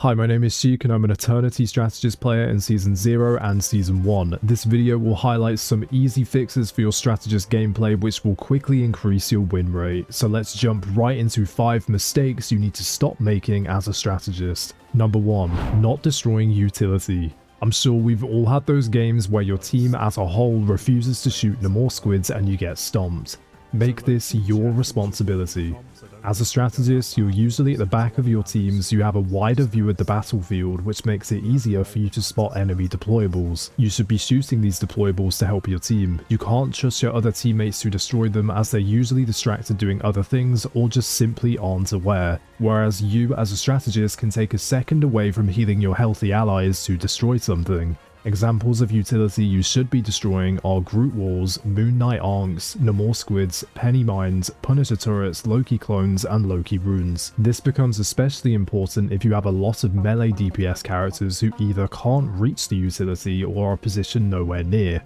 Hi, my name is Sheik and I'm an Eternity Strategist player in Season 0 and Season 1. This video will highlight some easy fixes for your Strategist gameplay which will quickly increase your win rate. So let's jump right into 5 mistakes you need to stop making as a Strategist. Number 1. Not destroying utility. I'm sure we've all had those games where your team as a whole refuses to shoot no more squids and you get stomped. Make this your responsibility. As a strategist, you're usually at the back of your team, so you have a wider view of the battlefield, which makes it easier for you to spot enemy deployables. You should be shooting these deployables to help your team. You can't trust your other teammates to destroy them as they're usually distracted doing other things or just simply aren't aware. Whereas you as a strategist can take a second away from healing your healthy allies to destroy something. Examples of utility you should be destroying are Groot Walls, Moon Knight Arcs, Namor Squids, Penny Mines, Punisher Turrets, Loki Clones, and Loki Runes. This becomes especially important if you have a lot of melee DPS characters who either can't reach the utility or are positioned nowhere near.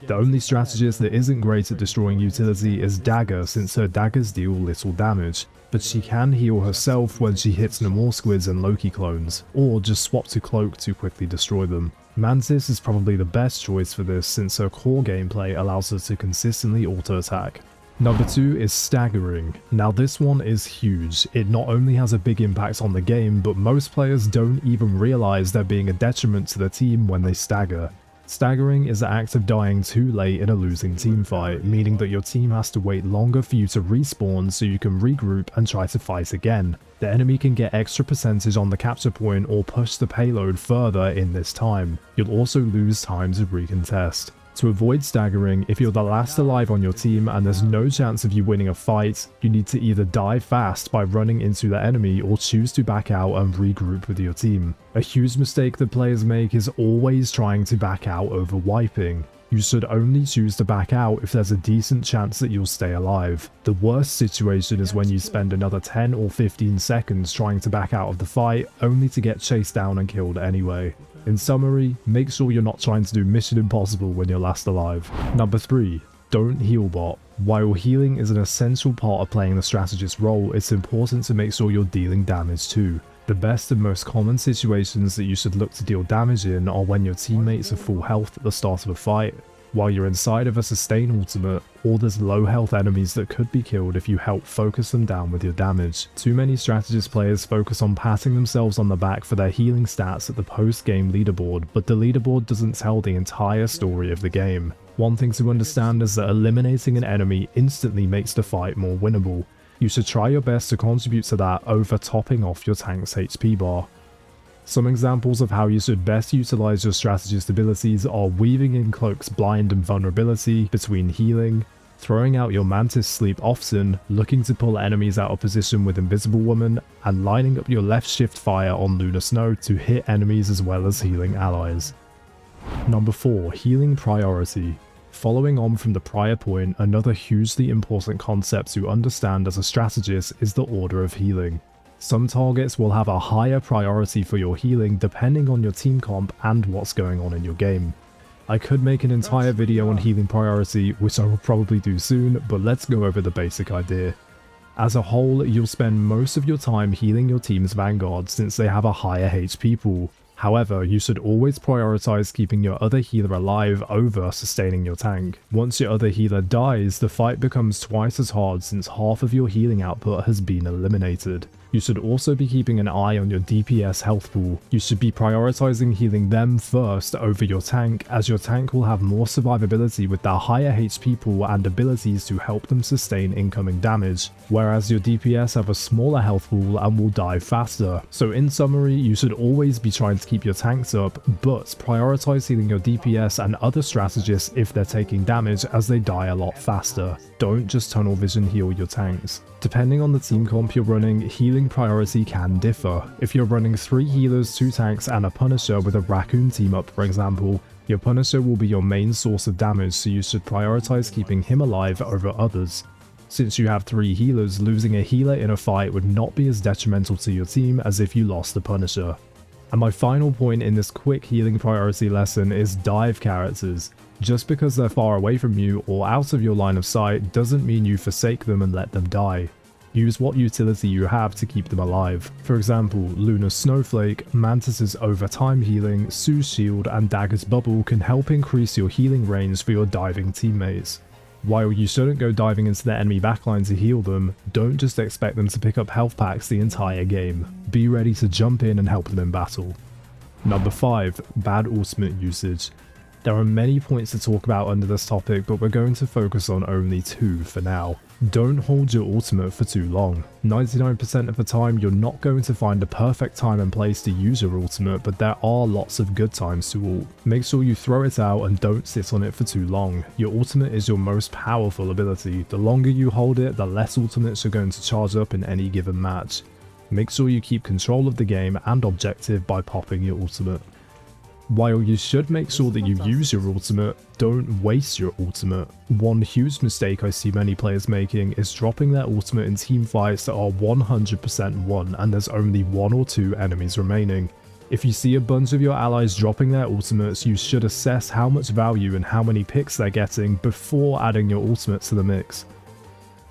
The only strategist that isn't great at destroying utility is Dagger, since her daggers deal little damage, but she can heal herself when she hits Namor Squids and Loki Clones, or just swap to Cloak to quickly destroy them. Mantis is probably the best choice for this since her core gameplay allows her to consistently auto-attack. Number 2 is staggering. Now this one is huge. It not only has a big impact on the game, but most players don't even realize they're being a detriment to the team when they stagger. Staggering is the act of dying too late in a losing teamfight, meaning that your team has to wait longer for you to respawn so you can regroup and try to fight again. The enemy can get extra percentage on the capture point or push the payload further in this time. You'll also lose time to recontest. To avoid staggering, if you're the last alive on your team and there's no chance of you winning a fight, you need to either die fast by running into the enemy or choose to back out and regroup with your team. A huge mistake that players make is always trying to back out over wiping. You should only choose to back out if there's a decent chance that you'll stay alive. The worst situation is when you spend another 10 or 15 seconds trying to back out of the fight, only to get chased down and killed anyway. In summary, make sure you're not trying to do Mission Impossible when you're last alive. Number 3. Don't heal bot. While healing is an essential part of playing the strategist role, it's important to make sure you're dealing damage too. The best and most common situations that you should look to deal damage in are when your teammates are full health at the start of a fight, while you're inside of a sustain ultimate, or there's low health enemies that could be killed if you help focus them down with your damage. Too many strategist players focus on patting themselves on the back for their healing stats at the post-game leaderboard, but the leaderboard doesn't tell the entire story of the game. One thing to understand is that eliminating an enemy instantly makes the fight more winnable. You should try your best to contribute to that over topping off your tank's HP bar. Some examples of how you should best utilize your strategist abilities are weaving in Cloak's blind and vulnerability between healing, throwing out your Mantis sleep often, looking to pull enemies out of position with Invisible Woman, and lining up your left shift fire on Lunar Snow to hit enemies as well as healing allies. Number 4. Healing priority. Following on from the prior point, another hugely important concept to understand as a strategist is the order of healing. Some targets will have a higher priority for your healing depending on your team comp and what's going on in your game. I could make an entire video on healing priority, which I will probably do soon, but let's go over the basic idea. As a whole, you'll spend most of your time healing your team's vanguard since they have a higher HP pool. However, you should always prioritize keeping your other healer alive over sustaining your tank. Once your other healer dies, the fight becomes twice as hard since half of your healing output has been eliminated. You should also be keeping an eye on your DPS health pool. You should be prioritizing healing them first over your tank, as your tank will have more survivability with their higher HP pool and abilities to help them sustain incoming damage, whereas your DPS have a smaller health pool and will die faster. So in summary, you should always be trying to keep your tanks up, but prioritize healing your DPS and other strategists if they're taking damage as they die a lot faster. Don't just tunnel vision heal your tanks. Depending on the team comp you're running, healing priority can differ. If you're running 3 healers, 2 tanks and a Punisher with a Raccoon team up for example, your Punisher will be your main source of damage, so you should prioritize keeping him alive over others. Since you have 3 healers, losing a healer in a fight would not be as detrimental to your team as if you lost the Punisher. And my final point in this quick healing priority lesson is dive characters. Just because they're far away from you or out of your line of sight doesn't mean you forsake them and let them die. Use what utility you have to keep them alive. For example, Luna's Snowflake, Mantis' Overtime Healing, Sue's Shield, and Dagger's Bubble can help increase your healing range for your diving teammates. While you shouldn't go diving into the enemy backline to heal them, don't just expect them to pick up health packs the entire game. Be ready to jump in and help them in battle. Number 5. Bad ultimate usage. There are many points to talk about under this topic, but we're going to focus on only 2 for now. Don't hold your ultimate for too long. 99% of the time you're not going to find the perfect time and place to use your ultimate, but there are lots of good times to ult. Make sure you throw it out and don't sit on it for too long. Your ultimate is your most powerful ability. The longer you hold it, the less ultimates are going to charge up in any given match. Make sure you keep control of the game and objective by popping your ultimate. While you should make sure that you use your ultimate, don't waste your ultimate. One huge mistake I see many players making is dropping their ultimate in teamfights that are 100% won and there's only 1 or 2 enemies remaining. If you see a bunch of your allies dropping their ultimates, you should assess how much value and how many picks they're getting before adding your ultimate to the mix.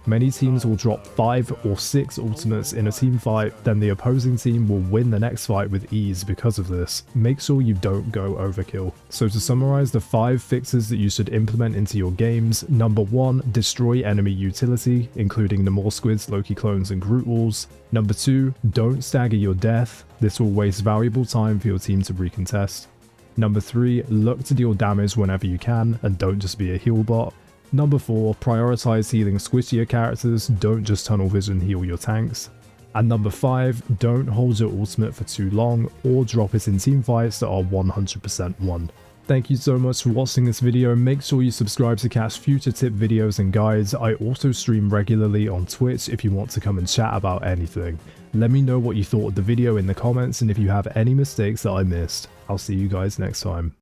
Many teams will drop 5 or 6 ultimates in a team fight, then the opposing team will win the next fight with ease because of this. Make sure you don't go overkill. So to summarize the 5 fixes that you should implement into your games: number 1, destroy enemy utility, including the More Squids, Loki clones, and Groot walls. Number 2, don't stagger your death. This will waste valuable time for your team to recontest. Number 3, look to deal damage whenever you can, and don't just be a heal bot. Number 4, prioritize healing squishier characters, don't just tunnel vision heal your tanks. And number 5, don't hold your ultimate for too long or drop it in teamfights that are 100% won. Thank you so much for watching this video. Make sure you subscribe to catch future tip videos and guides. I also stream regularly on Twitch if you want to come and chat about anything. Let me know what you thought of the video in the comments and if you have any mistakes that I missed. I'll see you guys next time.